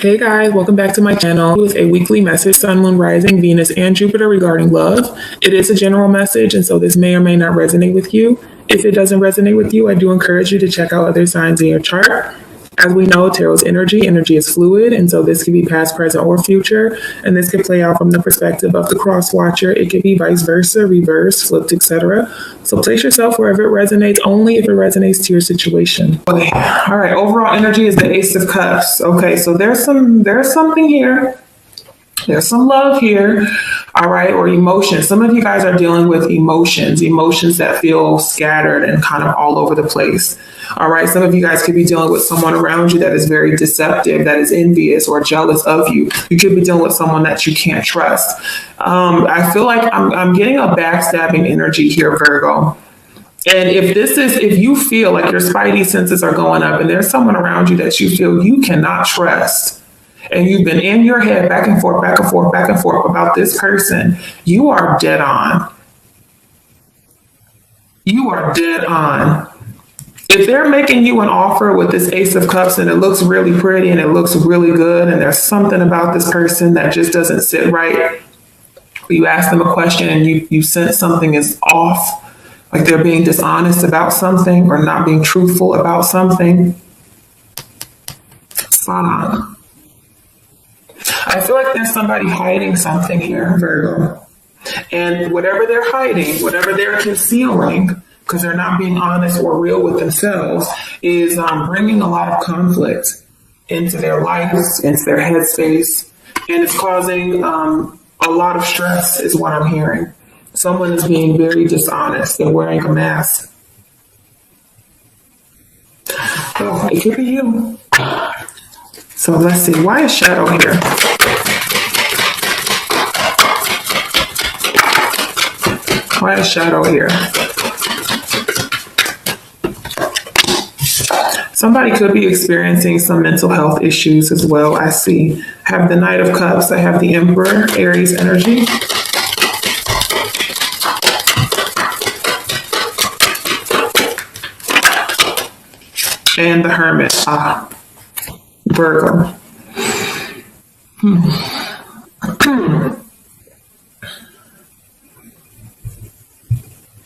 Hey guys, welcome back to my channel with a weekly message, Sun, Moon, Rising, Venus, and Jupiter regarding love. It is a general message, and so this may or may not resonate with you. If it doesn't resonate with you, I do encourage you to check out other signs in your chart. As we know, tarot's energy is fluid, and so this could be past, present, or future, and this could play out from the perspective of the cross watcher. It could be vice versa, reverse, flipped, etc. So place yourself wherever it resonates, only if it resonates to your situation. Okay. All right, overall energy is the Ace of Cups. Okay, so there's something here. There's some love here, all right, or emotions. Some of you guys are dealing with emotions that feel scattered and kind of all over the place, all right? Some of you guys could be dealing with someone around you that is very deceptive, that is envious or jealous of you. You could be dealing with someone that you can't trust. I feel like I'm getting a backstabbing energy here, Virgo. And if you feel like your spidey senses are going up and there's someone around you that you feel you cannot trust, and you've been in your head back and forth about this person, you are dead on. You are dead on. If they're making you an offer with this Ace of Cups and it looks really pretty and it looks really good and there's something about this person that just doesn't sit right, you ask them a question and you sense something is off, like they're being dishonest about something or not being truthful about something, spot on. I feel like there's somebody hiding something here, Virgo. And whatever they're hiding, whatever they're concealing, because they're not being honest or real with themselves, is bringing a lot of conflict into their lives, into their headspace. And it's causing a lot of stress is what I'm hearing. Someone is being very dishonest. They're wearing a mask. Oh, it could be you. So let's see, why is shadow here? Why is shadow here? Somebody could be experiencing some mental health issues as well. I see. I have the Knight of Cups. I have the Emperor, Aries energy. And the Hermit. Virgo.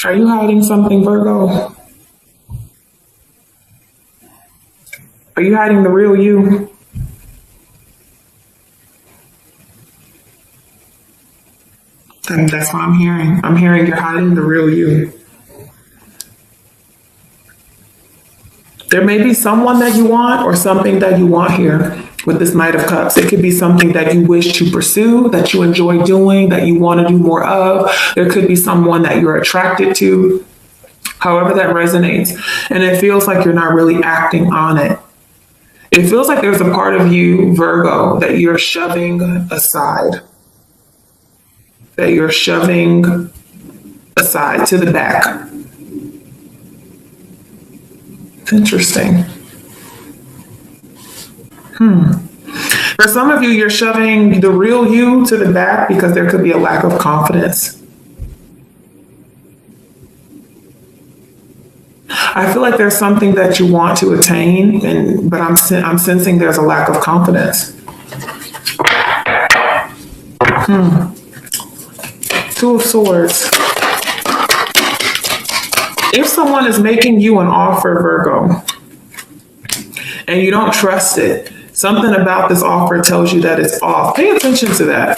Are you hiding something, Virgo? Are you hiding the real you? And that's what I'm hearing. I'm hearing you're hiding the real you. There may be someone that you want or something that you want here with this Knight of Cups. It could be something that you wish to pursue, that you enjoy doing, that you want to do more of. There could be someone that you're attracted to, however that resonates. And it feels like you're not really acting on it. It feels like there's a part of you, Virgo, that you're shoving aside. That you're shoving aside to the back. Interesting. For some of you, you're shoving the real you to the back because there could be a lack of confidence. I feel like there's something that you want to attain, but I'm sensing there's a lack of confidence. Two of Swords. If someone is making you an offer, Virgo, and you don't trust it, something about this offer tells you that it's off. Pay attention to that.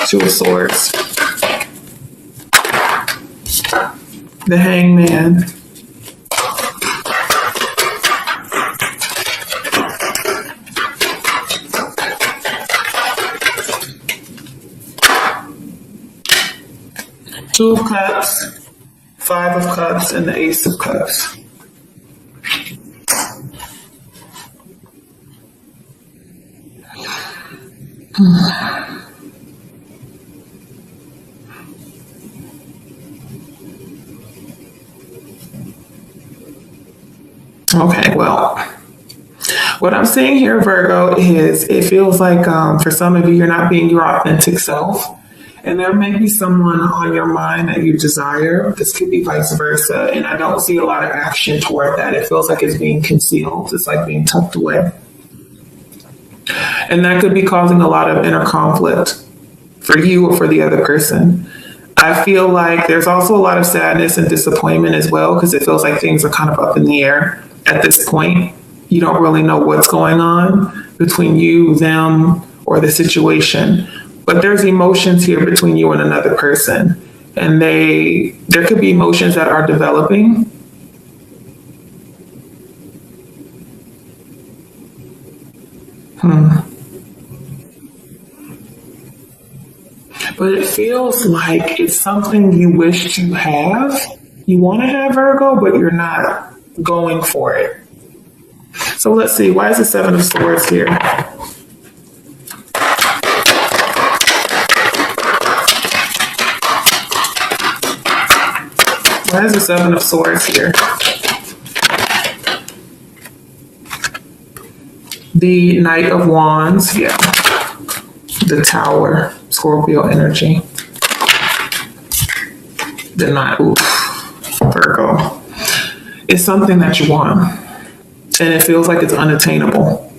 Two of Swords. The Hangman. Two of Cups. Five of Cups and the Ace of Cups. Okay, well, what I'm seeing here, Virgo, is it feels like for some of you, you're not being your authentic self. And there may be someone on your mind that you desire. This could be vice versa. And I don't see a lot of action toward that. It feels like it's being concealed. It's like being tucked away. And that could be causing a lot of inner conflict for you or for the other person. I feel like there's also a lot of sadness and disappointment as well, because it feels like things are kind of up in the air at this point. You don't really know what's going on between you, them, or the situation. But there's emotions here between you and another person. And there could be emotions that are developing. But it feels like it's something you wish to have. You want to have Virgo, but you're not going for it. So let's see. Why is the Seven of Swords here? Why is the Seven of Swords here? The Knight of Wands, yeah. The Tower, Scorpio energy. The Knight, Virgo. It's something that you want, and it feels like it's unattainable.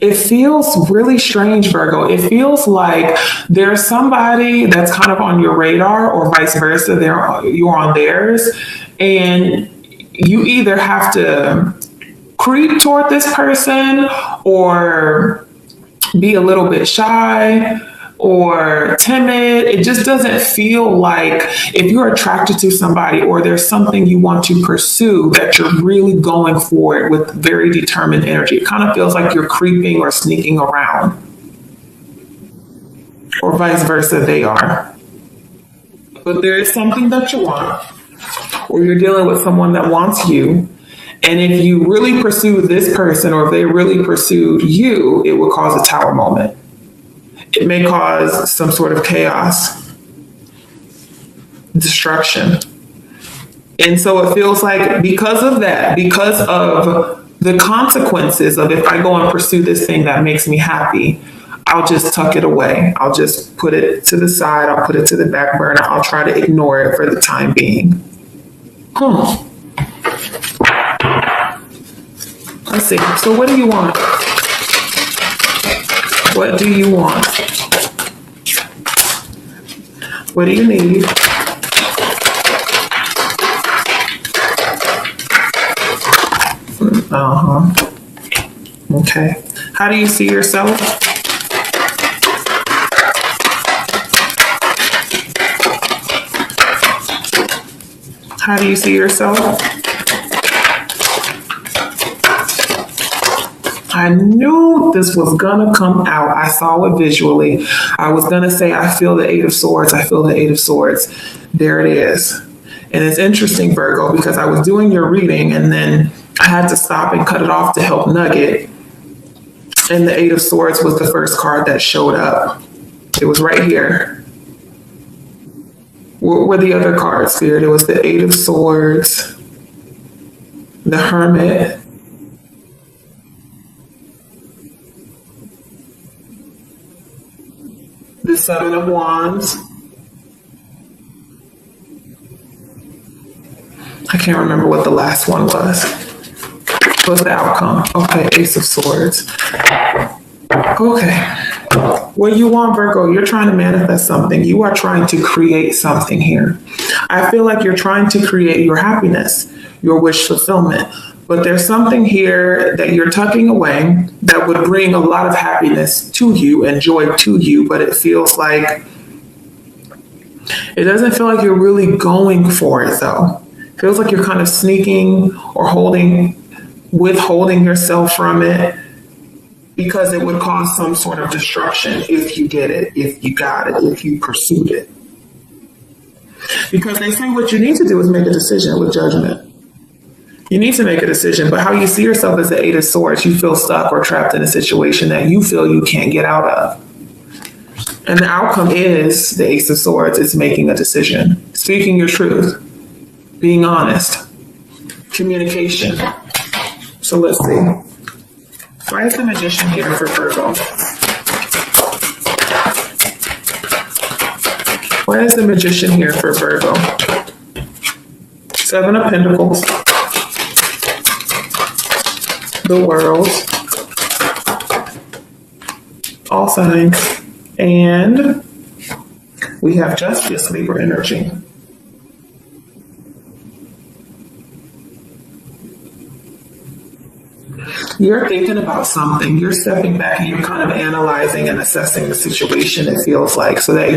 It feels really strange, Virgo. It feels like there's somebody that's kind of on your radar, or vice versa. You're on theirs, and you either have to creep toward this person, or be a little bit shy or timid. It just doesn't feel like, if you're attracted to somebody or there's something you want to pursue, that you're really going for it with very determined energy. It kind of feels like you're creeping or sneaking around, or vice versa, they are. But there is something that you want, or you're dealing with someone that wants you. And if you really pursue this person, or if they really pursue you, it will cause a tower moment. It may cause some sort of chaos, destruction. And so it feels like, because of that, because of the consequences of, if I go and pursue this thing that makes me happy, I'll just tuck it away. I'll just put it to the side. I'll put it to the back burner. I'll try to ignore it for the time being. Let's see. So what do you want? What do you want? What do you need? Okay. How do you see yourself? How do you see yourself? I knew this was gonna come out. I saw it visually. I was gonna say, I feel the Eight of Swords. I feel the Eight of Swords. There it is. And it's interesting, Virgo, because I was doing your reading and then I had to stop and cut it off to help Nugget. And the Eight of Swords was the first card that showed up. It was right here. What were the other cards, Spirit? It was the Eight of Swords, the Hermit, the Seven of Wands. I can't remember what the last one was. What's the outcome? Okay, Ace of Swords. Okay. What you want, Virgo, you're trying to manifest something. You are trying to create something here. I feel like you're trying to create your happiness, your wish fulfillment. But there's something here that you're tucking away that would bring a lot of happiness to you and joy to you, but it feels like, it doesn't feel like you're really going for it though. It feels like you're kind of sneaking or withholding yourself from it, because it would cause some sort of destruction if you did it, if you got it, if you pursued it. Because they say what you need to do is make a decision with judgment. You need to make a decision, but how you see yourself as the Eight of Swords, you feel stuck or trapped in a situation that you feel you can't get out of. And the outcome is the Ace of Swords is making a decision, speaking your truth, being honest, communication. So let's see. Why is the Magician here for Virgo? Why is the Magician here for Virgo? Seven of Pentacles. The World. all signs. And we have Justice, Libra energy. You're thinking about something. You're stepping back and you're kind of analyzing and assessing the situation, it feels like, so that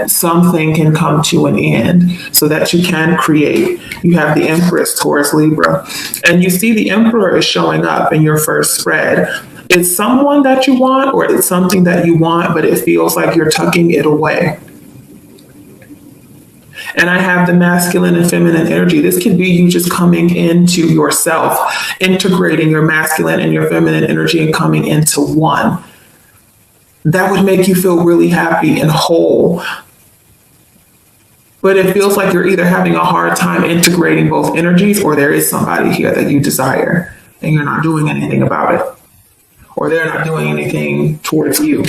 something can come to an end, so that you can create. You have the Empress, Taurus, Libra, and you see the Emperor is showing up in your first spread. It's someone that you want, or it's something that you want, but it feels like you're tucking it away. And I have the masculine and feminine energy. This could be you just coming into yourself, integrating your masculine and your feminine energy and coming into one. That would make you feel really happy and whole. But it feels like you're either having a hard time integrating both energies, or there is somebody here that you desire and you're not doing anything about it, or they're not doing anything towards you.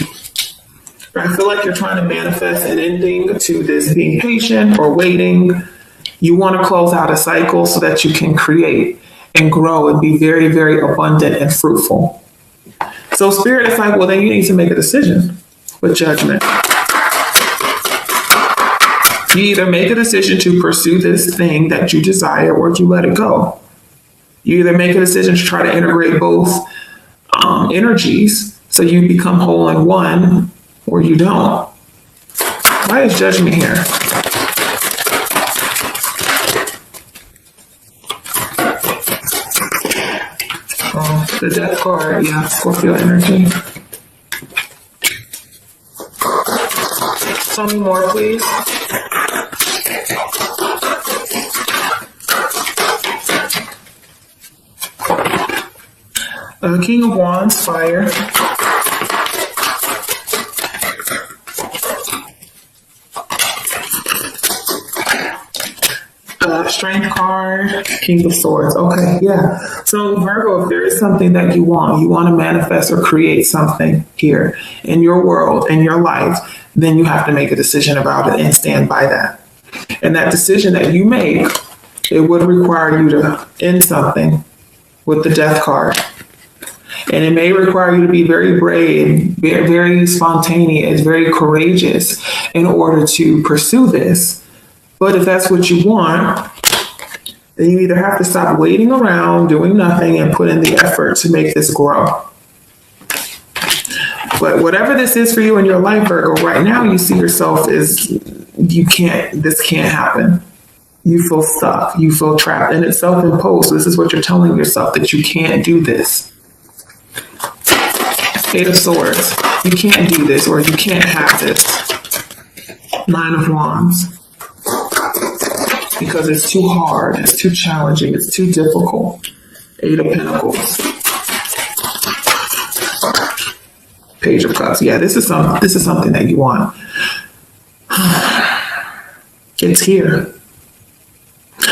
I feel like you're trying to manifest an ending to this being patient or waiting. You want to close out a cycle so that you can create and grow and be very, very abundant and fruitful. So Spirit is like, well, then you need to make a decision with Judgment. You either make a decision to pursue this thing that you desire, or you let it go. You either make a decision to try to integrate both energies so you become whole in one, or you don't. Why is Judgment here? Oh, the Death card, yeah, Scorpio energy. Tell me more, please. King of Wands, fire. Strength card, King of Swords. Okay, yeah. So Virgo, if there is something that you want to manifest or create something here in your world, in your life, then you have to make a decision about it and stand by that. And that decision that you make, it would require you to end something with the Death card. And it may require you to be very brave, very spontaneous, very courageous in order to pursue this. But if that's what you want, then you either have to stop waiting around, doing nothing, and put in the effort to make this grow. But whatever this is for you in your life, Virgo, right now you see yourself as this can't happen. You feel stuck, you feel trapped, and it's self-imposed. This is what you're telling yourself, that you can't do this. Eight of Swords, you can't do this, or you can't have this. Nine of Wands. Because it's too hard, it's too challenging, it's too difficult. Eight of Pentacles. Page of Cups. Yeah, this is something that you want. It's here.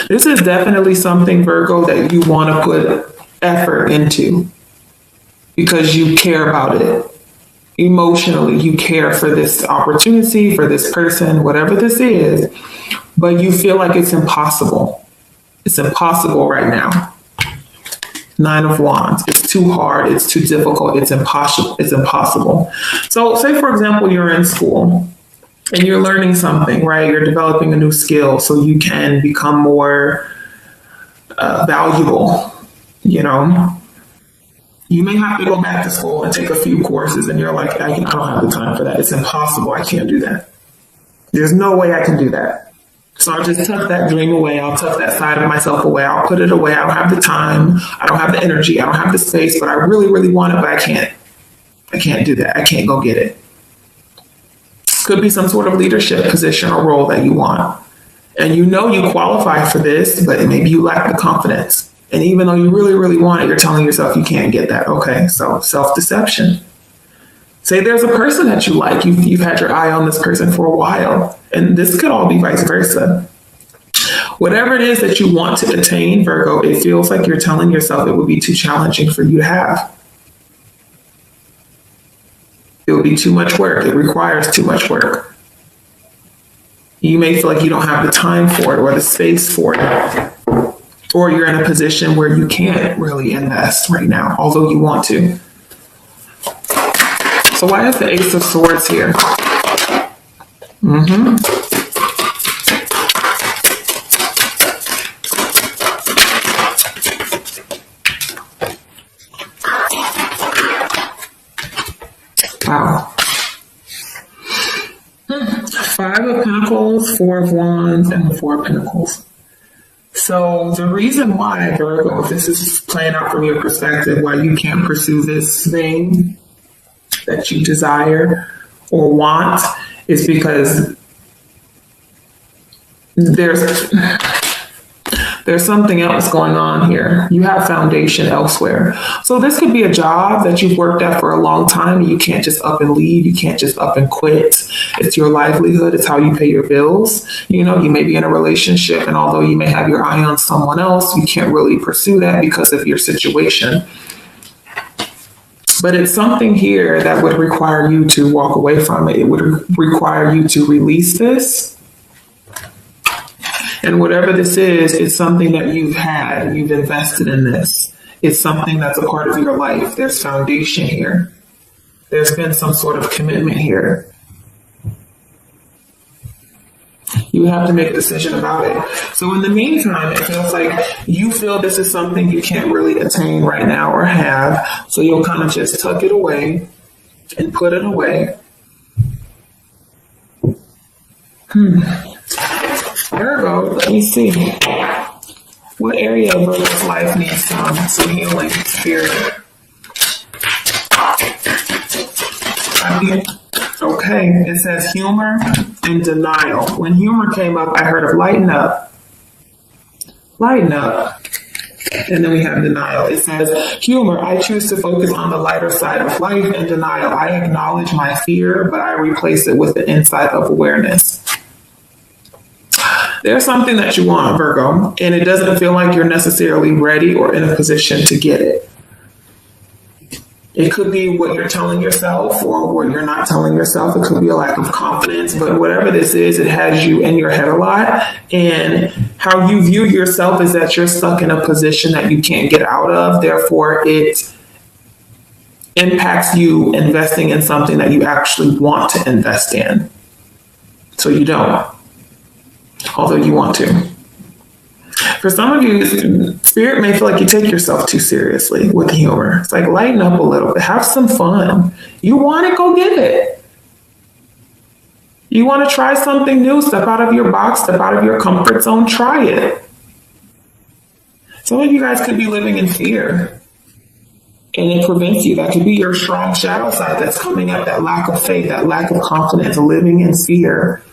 This is definitely something, Virgo, that you want to put effort into because you care about it. Emotionally, you care for this opportunity, for this person, whatever this is, but you feel like it's impossible. It's impossible right now. Nine of Wands. It's too hard. It's too difficult. It's impossible. It's impossible. So say, for example, you're in school and you're learning something, right? You're developing a new skill so you can become more valuable, you know? You may have to go back to school and take a few courses and you're like, I don't have the time for that. It's impossible. I can't do that. There's no way I can do that. So I'll just tuck that dream away. I'll tuck that side of myself away. I'll put it away. I don't have the time. I don't have the energy. I don't have the space, but I really, really want it, but I can't. I can't do that. I can't go get it. Could be some sort of leadership position or role that you want. And you know you qualify for this, but maybe you lack the confidence. And even though you really, really want it, you're telling yourself you can't get that. Okay, so self-deception. Say there's a person that you like. You've had your eye on this person for a while. And this could all be vice versa. Whatever it is that you want to attain, Virgo, it feels like you're telling yourself it would be too challenging for you to have. It would be too much work. It requires too much work. You may feel like you don't have the time for it or the space for it. Or you're in a position where you can't really invest right now, although you want to. So why is the Ace of Swords here? Wow. Five of Pentacles, Four of Wands, and the Four of Pentacles. So the reason why, Virgo, if this is playing out from your perspective, why you can't pursue this thing that you desire or want is because there's something else going on here. You have foundation elsewhere. So this could be a job that you've worked at for a long time and you can't just up and leave. You can't just up and quit. It's your livelihood. It's how you pay your bills. You know, you may be in a relationship, and although you may have your eye on someone else, you can't really pursue that because of your situation. But it's something here that would require you to walk away from it. It would require you to release this. And whatever this is, it's something that you've had, you've invested in this. It's something that's a part of your life. There's foundation here. There's been some sort of commitment here. You have to make a decision about it. So in the meantime, it feels like you feel this is something you can't really attain right now or have. So you'll kind of just tuck it away and put it away. Virgo, let me see. What area of Virgo's life needs some healing, spirit? Okay, it says humor and denial. When humor came up, I heard of lighten up. Lighten up. And then we have denial. It says, humor, I choose to focus on the lighter side of life, and denial, I acknowledge my fear, but I replace it with the insight of awareness. There's something that you want, Virgo, and it doesn't feel like you're necessarily ready or in a position to get it. It could be what you're telling yourself or what you're not telling yourself. It could be a lack of confidence, but whatever this is, it has you in your head a lot. And how you view yourself is that you're stuck in a position that you can't get out of. Therefore, it impacts you investing in something that you actually want to invest in. So you don't. Although you want to. For some of you, spirit may feel like you take yourself too seriously with humor. It's like, lighten up a little bit. Have some fun. You want it, go get it. You want to try something new, step out of your box, step out of your comfort zone, try it. Some of you guys could be living in fear, and it prevents you. That could be your strong shadow side that's coming up, that lack of faith, that lack of confidence, living in fear.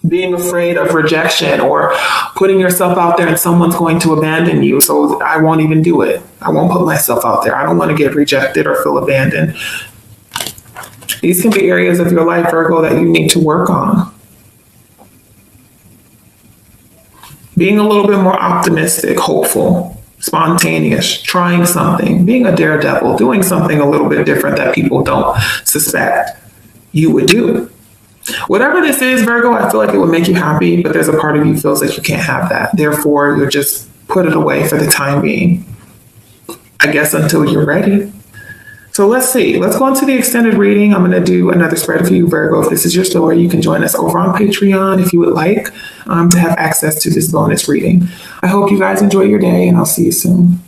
Being afraid of rejection or putting yourself out there and someone's going to abandon you. So I won't even do it. I won't put myself out there. I don't want to get rejected or feel abandoned. These can be areas of your life, Virgo, that you need to work on. Being a little bit more optimistic, hopeful, spontaneous, trying something, being a daredevil, doing something a little bit different that people don't suspect you would do. Whatever this is, Virgo, I feel like it would make you happy, but there's a part of you feels like you can't have that. Therefore, you'll just put it away for the time being. I guess until you're ready. So let's see. Let's go into the extended reading. I'm going to do another spread for you, Virgo. If this is your story, you can join us over on Patreon if you would like to have access to this bonus reading. I hope you guys enjoy your day, and I'll see you soon.